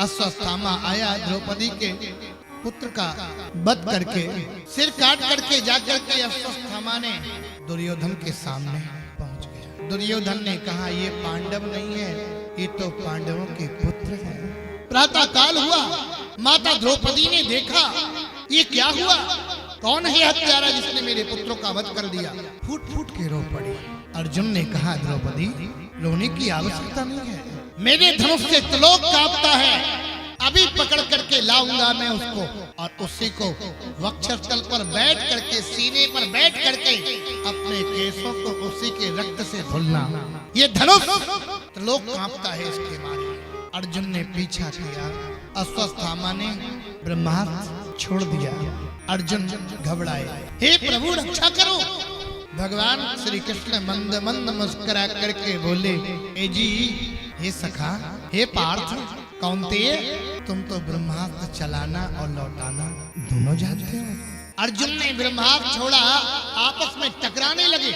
अश्वत्थामा आया द्रौपदी के पुत्र का वध करके सिर काट करके जाकर के अश्वत्थामा ने दुर्योधन के सामने पहुंच गया। दुर्योधन ने कहा ये पांडव नहीं है, ये तो पांडवों के पुत्र हैं। प्रातः काल हुआ, माता द्रौपदी ने देखा ये क्या हुआ, कौन है हत्यारा जिसने मेरे पुत्रों का वध कर दिया। फूट फूट के रो पड़ी। अर्जुन ने कहा द्रौपदी रोने की आवश्यकता नहीं है, मेरे धनुष से त्रिलोक कांपता है, अभी पकड़ करके लाऊंगा मैं उसको और उसी को वक्षस्थल पर बैठ करके सीने पर बैठ करके अपने केसों को उसी के रक्त से धुलना। ये धनुष त्रिलोक कांपता है इसके मारे। अर्जुन ने पीछा किया, अश्वत्थामा ने ब्रह्मास्त्र छोड़ दिया। अर्जुन घबराए, हे प्रभु रक्षा करो। भगवान श्री कृष्ण मंद मंद मुस्कुरा करके बोले, ए जी हे सखा, हे पार्थ, कौन्तेय, तुम तो ब्रह्मास्त्र चलाना और लौटाना दोनों जानते हो। अर्जुन ने ब्रह्मास्त्र छोड़ा, आपस में टकराने लगे।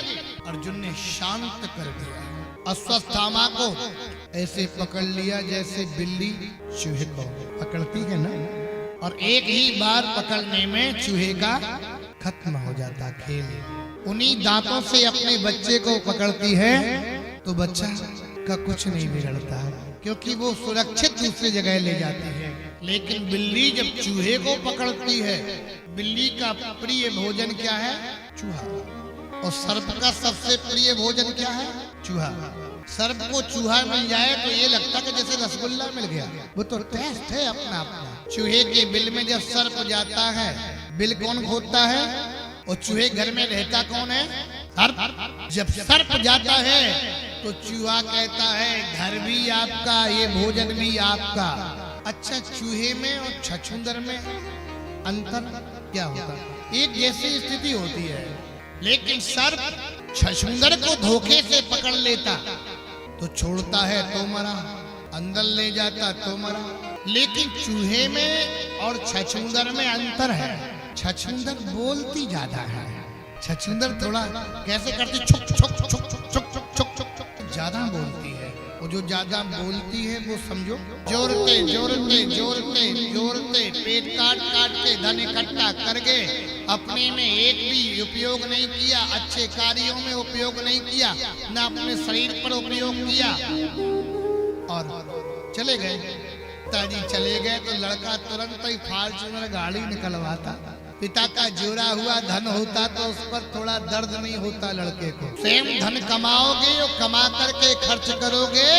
अर्जुन ने शांत कर दिया। अश्वत्थामा को ऐसे पकड़ लिया जैसे बिल्ली चूहे को पकड़ती है ना, और एक ही बार पकड़ने में चूहे का खत्म हो जाता खेल। उन्हीं दांतों से अपने बच्चे को पकड़ती है तो बच्चा का कुछ नहीं बिगड़ता है, क्योंकि वो सुरक्षित दूसरी जगह ले जाती है। लेकिन बिल्ली जब चूहे को पकड़ती है, बिल्ली का प्रिय भोजन क्या है? चूहा। और सर्प का सबसे प्रिय भोजन क्या है? चूहा। सर्प को चूहा मिल जाए तो ये लगता है जैसे रसगुल्ला मिल गया, वो तो टेस्ट है अपना अपना। चूहे के बिल में जब सर्प जाता है, बिल कौन खोदता है? और चूहे घर में रहता कौन है? सर्प। जब सर्प जाता है तो चूहा कहता है घर भी आपका, ये भोजन भी आपका। अच्छा, चूहे में और छछूंदर में अंतर क्या होता है? एक जैसी स्थिति होती है, लेकिन सर्प छछूंदर को धोखे से पकड़ लेता तो छोड़ता है तो मरा, अंदर ले जाता तो मरा। लेकिन चूहे में और छछूंदर में अंतर है। छछूंदर बोलती ज्यादा है, छछूंदर थोड़ा कैसे करती, छुक छुक छुक छुक छुक छुक छुक छुक ज्यादा बोलती है। वो जो ज्यादा बोलती है वो समझो जोरते जोरते जोरते जोरते पेट काट काट के धन इकट्ठा करके अपने में एक भी उपयोग नहीं किया, अच्छे कार्यों में उपयोग नहीं किया, न अपने शरीर पर उपयोग किया, और चले गए। पिताजी चले गए तो लड़का तुरंत ही फॉर्च्यूनर गाड़ी निकलवाता। पिता का जोड़ा हुआ धन होता तो उस पर थोड़ा दर्द नहीं होता लड़के को। सेम धन कमाओगे और कमा करके खर्च करोगे,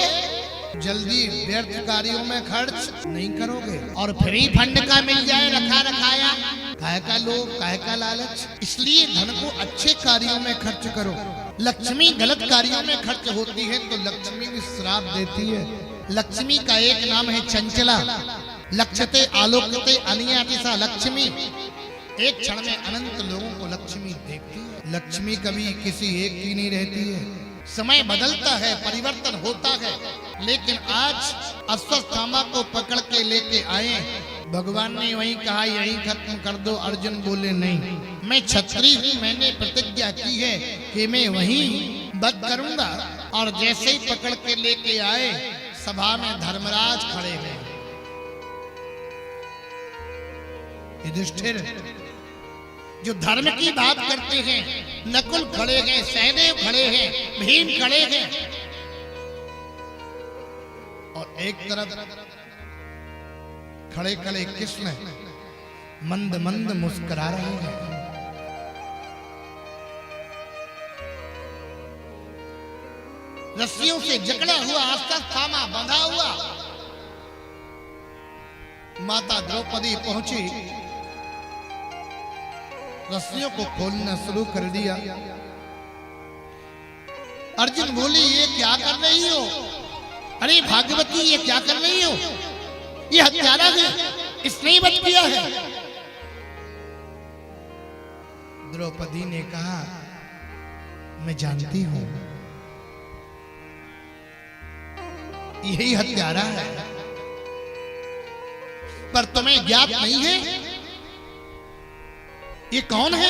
जल्दी व्यर्थ कार्यों में खर्च नहीं करोगे। और फ्री फंड का मिल जाए रखा रखाया, काहे का लोभ, काहे का लालच। इसलिए धन को अच्छे कार्यों में खर्च करो। लक्ष्मी गलत कार्यों में खर्च होती है तो लक्ष्मी भी श्राप देती है। लक्ष्मी का एक नाम है चंचला। लक्ष्यते आलोकते अनियातिसा लक्ष्मी। एक क्षण में अनंत लोगों को लक्ष्मी देखती है। लक्ष्मी कभी किसी एक की नहीं रहती है। समय बदलता है, परिवर्तन होता है, लेकिन आज अश्वत्थामा को पकड़ के लेके आए। भगवान ने वही कहा यही खत्म कर दो। अर्जुन बोले नहीं, मैं क्षत्रिय हूँ, मैंने प्रतिज्ञा की है कि मैं वही वध करूंगा। और जैसे ही पकड़ के लेके आए, सभा में धर्मराज खड़े हैं। युधिष्ठिर जो धर्म की बात करते हैं, नकुल खड़े हैं, सहदेव खड़े हैं, भीम खड़े हैं, और एक तरफ खड़े खड़े कृष्ण मंद मंद मुस्कुरा रहे हैं। रस्सियों से जकड़ा हुआ अश्वत्थामा बंधा हुआ। माता द्रौपदी पहुंची, रस्सियों को खोलना शुरू कर दिया। अर्जुन बोली ये क्या कर रही हो? अरे भागवती ये क्या कर रही हो? ये हत्यारा है, इसने ही वध किया है। द्रौपदी ने कहा मैं जानती हूं यही हत्यारा है, पर तुम्हें ज्ञात नहीं है ये कौन है?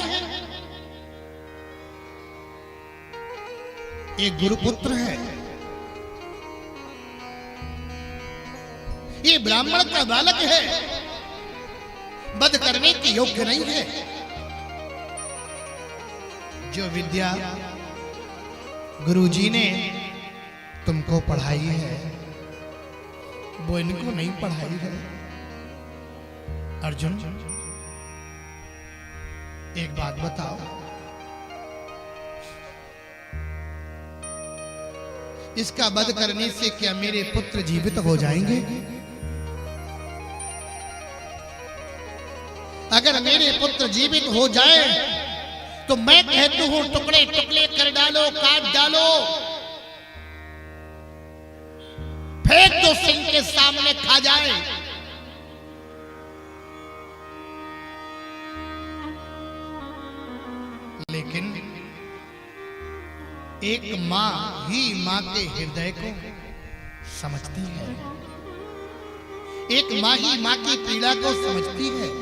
ये गुरुपुत्र है, ये ब्राह्मण का बालक है, वध करने के योग्य नहीं है। जो विद्या गुरुजी ने तुमको पढ़ाई है वो इनको नहीं पढ़ाई है। अर्जुन, एक बात बताओ, इसका वध करने से क्या मेरे पुत्र जीवित हो जाएंगे? अगर मेरे पुत्र जीवित हो जाए तो मैं कहता हूं टुकड़े टुकड़े कर डालो, काट डालो, फेंक दो, सिंह के सामने खा जाए। लेकिन एक मां ही मां के हृदय को समझती है, एक मां ही मां की पीड़ा को समझती है,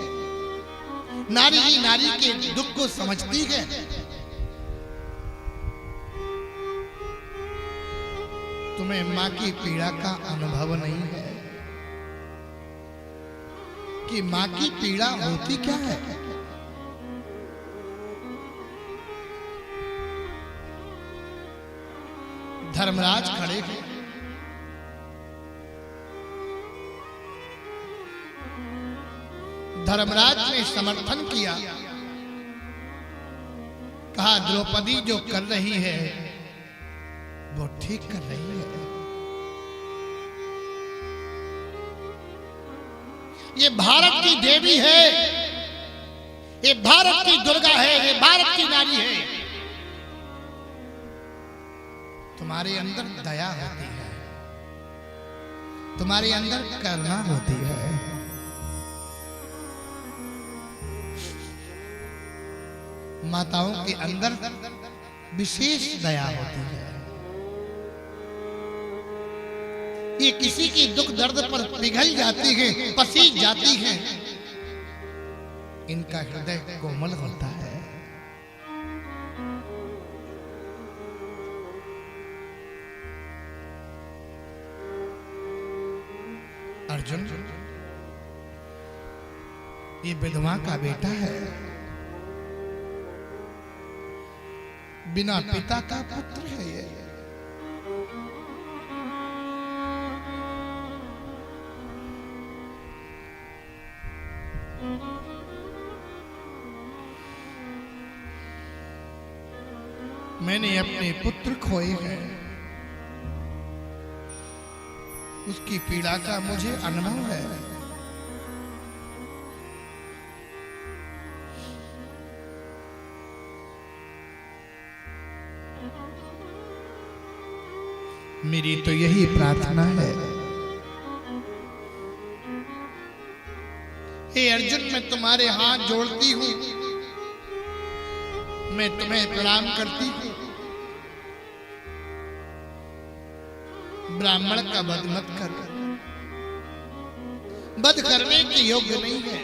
नारी ही नारी के दुख को समझती है। तुम्हें मां की पीड़ा का अनुभव नहीं है कि मां की पीड़ा होती क्या है। धर्मराज खड़े हैं, धर्मराज ने समर्थन किया, कहा द्रौपदी जो कर रही है वो ठीक कर रही है। ये भारत की देवी है, ये भारत की दुर्गा है, ये भारत की नारी है। तुम्हारे अंदर दया होती है, तुम्हारे अंदर करुणा होती है। माताओं के अंदर विशेष दया होती है। ये किसी की दुख दर्द पर पिघल जाती है, पसीज जाती है। इनका हृदय कोमल होता है। अर्जुन, ये विधवा का बेटा है, बिना पिता का पुत्र है। ये मैंने अपने पुत्र खोए हैं, उसकी पीड़ा का मुझे अनुभव है। मेरी तो यही प्रार्थना है, हे अर्जुन, मैं तुम्हारे हाथ जोड़ती हूं, मैं तुम्हें प्रणाम करती हूं। ब्राह्मण का वध मत कर, वध करने के योग्य नहीं है।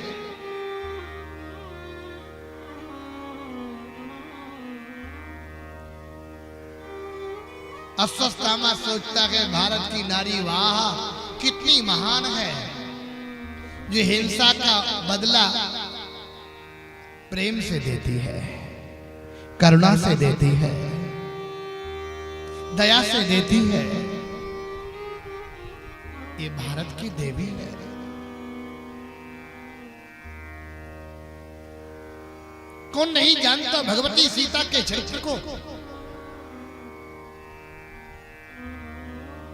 अश्वत्थामा सोचता है भारत की नारी वाह कितनी महान है, जो हिंसा का बदला प्रेम से देती है, करुणा से देती है, दया से देती है। ये भारत की देवी है। कौन नहीं जानता भगवती सीता के चरित्र को?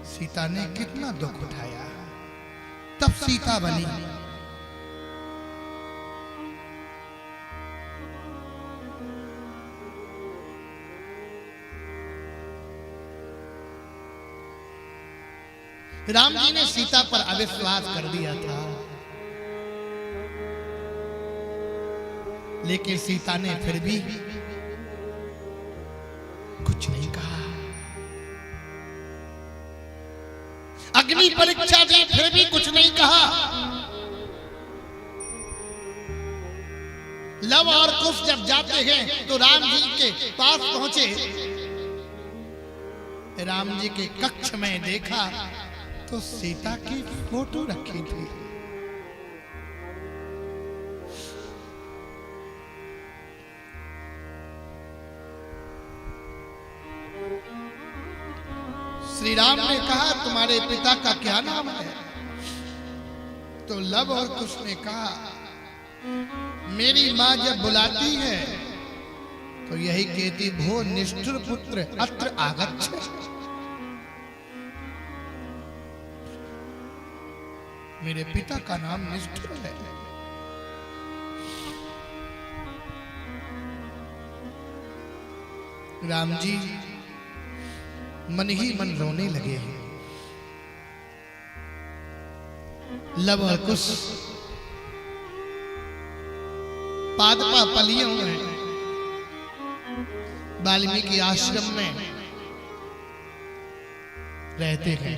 सीता ने कितना दुख उठाया, तब सीता बनी। राम जी ने सीता पर अविश्वास कर दिया था, लेकिन सीता ने फिर भी कुछ नहीं कहा। अग्नि परीक्षा दी, फिर भी कुछ नहीं कहा। लव और कुश जब जाते हैं तो राम जी के पास पहुंचे, राम जी के कक्ष में देखा तो सीता की फोटो रखी थी। श्री राम ने कहा तुम्हारे पिता का क्या नाम है? तो लव और कुश ने कहा मेरी माँ जब बुलाती है तो यही कहती भो निष्ठुर पुत्र अत्र आगच्छ। मेरे पिता का नाम निष्ठुर है। राम जी मन ही मन रोने लगे। लव और कुश पादपा पलियों में वाल्मीकि आश्रम में रहते हैं।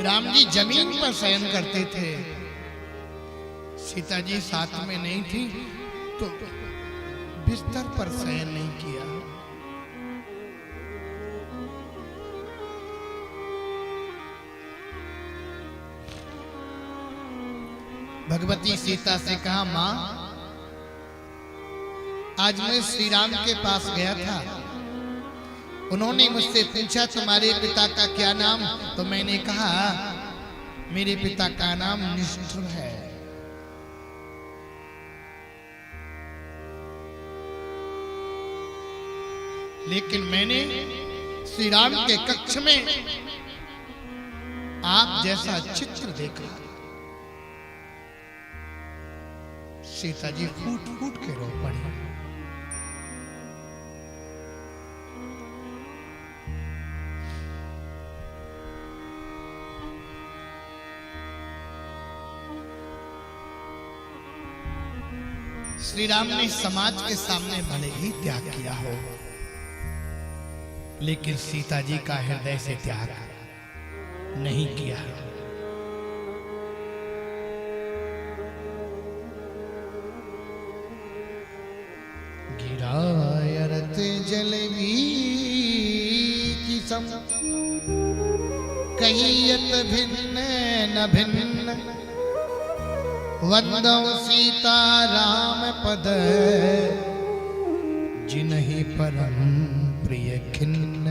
राम जी जमीन पर शयन करते थे, सीता जी साथ में नहीं थी तो बिस्तर पर शयन नहीं किया। भगवती सीता से कहा मां आज मैं श्री राम के पास गया था, उन्होंने मुझसे पूछा तुम्हारे पिता का क्या नाम? तो मैंने कहा मेरे पिता का नाम निष्ठुर है। लेकिन मैंने श्री राम के कक्ष में आप जैसा चित्र देखा। सीता जी फूट फूट के रो पड़ी। श्री राम ने समाज के सामने भले ही त्याग किया हो, लेकिन सीता जी का हृदय से त्याग नहीं किया। गिरायरत जलवी की सम कहियत भिन्न न भिन्न, वंदौ सीता राम पद जिन्हि परम प्रिय खिन्न।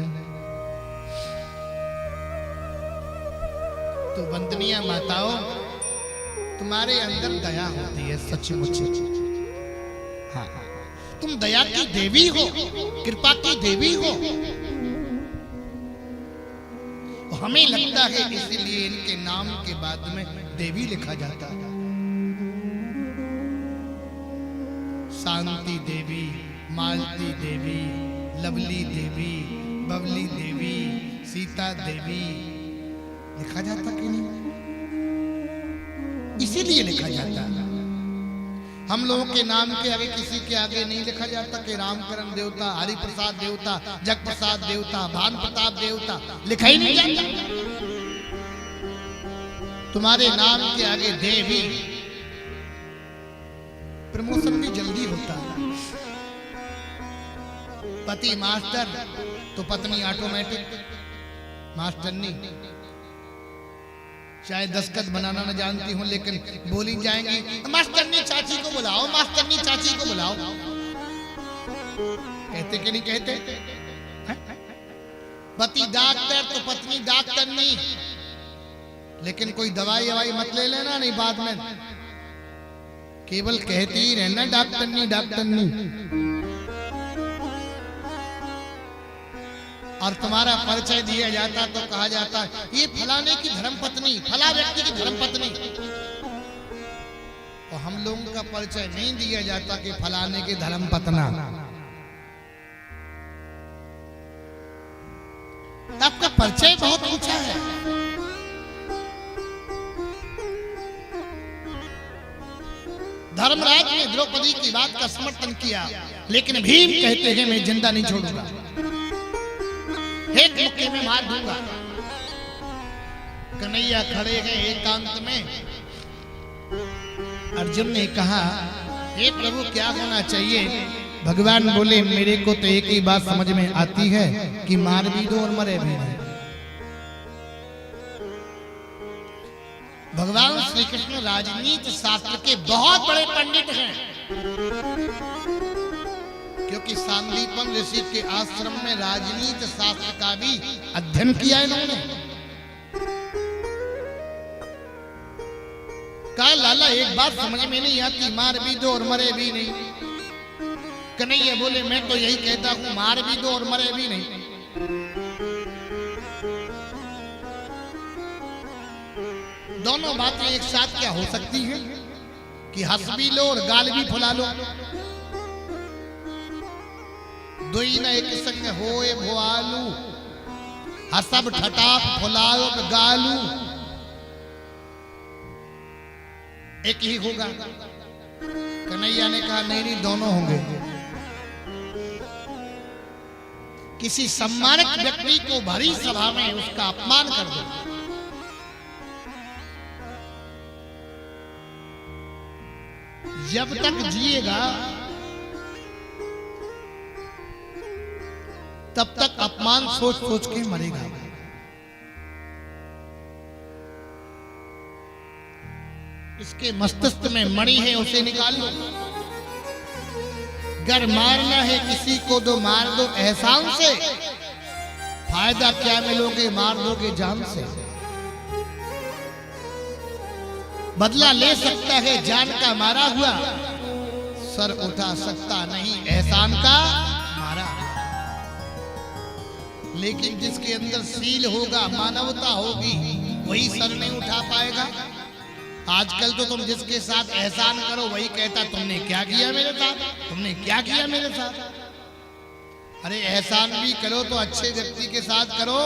तो वंदनीय माताओं तुम्हारे अंदर दया होती है सचमुच। हाँ तुम दया की देवी हो, कृपा की देवी हो। हमें लगता है इसलिए इनके नाम के बाद में देवी लिखा जाता है। शांति देवी, मालती देवी, लवली देवी, बबली देवी, सीता देवी लिखा जाता कि नहीं? इसीलिए लिखा जाता है। हम लोगों के नाम के आगे किसी के आगे नहीं लिखा जाता कि रामकरण देवता, हरि प्रसाद देवता, जग प्रसाद देवता, भान प्रताप देवता, लिखा ही नहीं जाता। तुम्हारे नाम के आगे देवी, प्रमोशन भी जल्दी होता है। पति मास्टर तो पत्नी ऑटोमेटिक मास्टरनी। चाहे दस्तखत बनाना न जानती हूं लेकिन बोली जाएंगी मास्टरनी चाची को बुलाओ, मास्टरनी चाची को बुलाओ। कहते कि नहीं कहते? पति डॉक्टर तो पत्नी डॉक्टरनी। लेकिन कोई दवाई ववाई मत ले लेना, नहीं बाद में केवल कहती ही रहना डॉक्टरनी डॉक्टरनी। और तुम्हारा परिचय दिया जाता तो कहा जाता ये फलाने की धर्मपत्नी, फला व्यक्ति की धर्मपत्नी। और हम लोगों का परिचय नहीं दिया जाता कि फलाने की धर्मपत्ना। आपका परिचय बहुत ऊंचा है। धर्मराज ने द्रौपदी की बात का समर्थन किया, लेकिन भीम कहते हैं मैं जिंदा नहीं छोड़ूंगा, एक मुक्के में मार दूंगा। कन्हैया खड़े हैं एकांत में। अर्जुन ने कहा हे प्रभु क्या होना चाहिए? भगवान बोले मेरे को तो एक ही बात समझ में आती है कि मार भी दो और मरे भी नहीं। भगवान श्री कृष्ण राजनीति शास्त्र के बहुत बड़े पंडित हैं, क्योंकि सांदीपन ऋषि के आश्रम में राजनीति शास्त्र का भी अध्ययन किया इन्होंने। कहा लाला एक बात समझ में नहीं आती, मार भी दो और मरे भी नहीं। कन्हैया बोले मैं तो यही कहता हूं, मार भी दो और मरे भी नहीं। दोनों बातें एक साथ क्या हो सकती हैं कि हंस भी लो और गाल भी फुला लो। दुई न एक संग होए भोआलू, हसब ठटाप फुलाओ गालू। एक ही होगा। कन्हैया ने कहा नहीं नहीं दोनों होंगे। किसी सम्मानित व्यक्ति को भरी सभा में उसका अपमान कर दो, जब तक जिएगा तब तक अपमान सोच सोच के मरेगा। इसके मस्तिष्क में मणि है, उसे निकाल लो। अगर मारना है किसी को तो मार दो एहसान से, फायदा क्या मिलोगे मार दोगे जान से। बदला ले सकता है जान का मारा हुआ, सर उठा सकता नहीं एहसान का मारा। लेकिन जिसके अंदर शील होगा, मानवता होगी, वही सर नहीं उठा पाएगा। आजकल तो तुम जिसके साथ एहसान करो वही कहता तुमने क्या किया मेरे साथ, तुमने क्या किया मेरे साथ। अरे एहसान भी करो तो अच्छे व्यक्ति के साथ करो।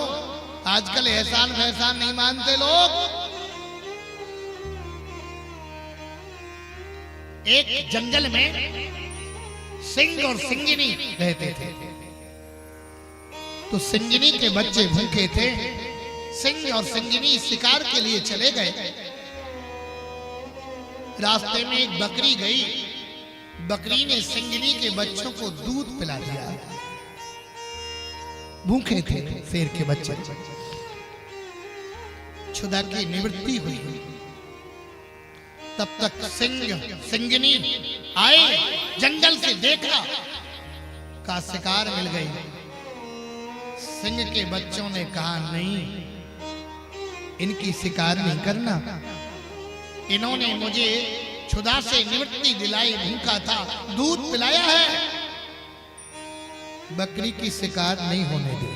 आजकल एहसान फैसान नहीं मानते लोग। एक जंगल में सिंह और सिंगिनी रहते थे। तो सिंगिनी के बच्चे भूखे थे। सिंह और सिंगिनी शिकार के लिए चले गए। रास्ते में एक बकरी गई। बकरी ने सिंगिनी के बच्चों को दूध पिला दिया। भूखे थे शेर के बच्चे। क्षुधा की निवृत्ति हुई। तब तक सिंगिनी आए, जंगल से देखा का शिकार मिल गई। सिंह के बच्चों ने कहा नहीं, इनकी शिकार नहीं करना। इन्होंने मुझे क्षुधा से निवृत्ति दिलाई, भूखा था, दूध पिलाया है, बकरी की शिकार नहीं होने दे।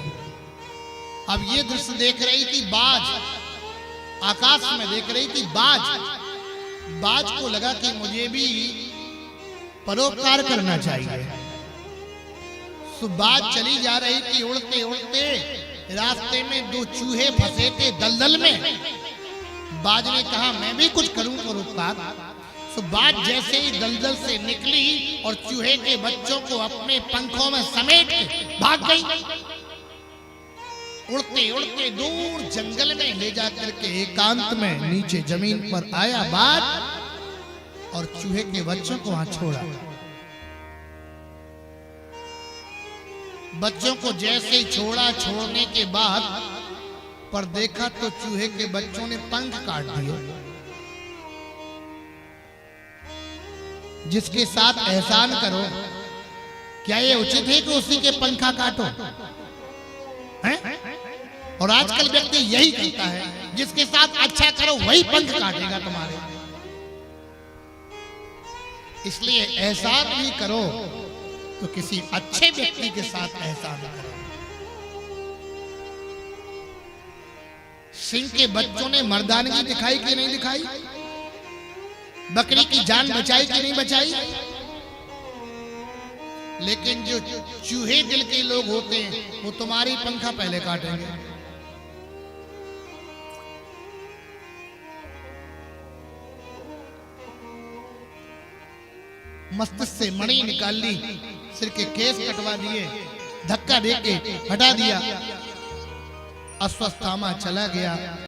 अब ये दृश्य देख रही थी बाज, आकाश में देख रही थी बाज। बाज को लगा कि मुझे भी परोपकार करना चाहिए। सो बाज चली जा रही थी उड़ते उड़ते। रास्ते में दो चूहे फंसे थे दलदल में। बाज ने कहा मैं भी कुछ करूं परोपकार। सो बाज जैसे ही दलदल से निकली और चूहे के बच्चों को अपने पंखों में समेट के भाग गई। उड़ते उड़ते दूर जंगल में ले जाकर के एकांत में नीचे जमीन पर आया बाज और चूहे के बच्चों को वहां छोड़ा। बच्चों को जैसे ही छोड़ा, छोड़ने के बाद पर देखा तो चूहे के बच्चों ने पंख काट दिए। जिसके साथ एहसान करो, क्या ये उचित है कि उसी के पंखा काटो? हैं? और आजकल व्यक्ति यही कहता है, जिसके साथ अच्छा करो वही पंख काटेगा तुम्हारे। इसलिए एहसान भी करो तो किसी अच्छे व्यक्ति के साथ एहसान करो। सिंह के बच्चों ने मर्दानगी दिखाई कि नहीं दिखाई? बकरी की जान बचाई कि नहीं बचाई? लेकिन जो चूहे दिल के लोग होते हैं वो तुम्हारी पंखा पहले काटेंगे। मस्तिष्क से मणि निकाल ली, सिर के केस कटवा दिए, धक्का देके हटा दिया, अस्वस्थामा चला गया।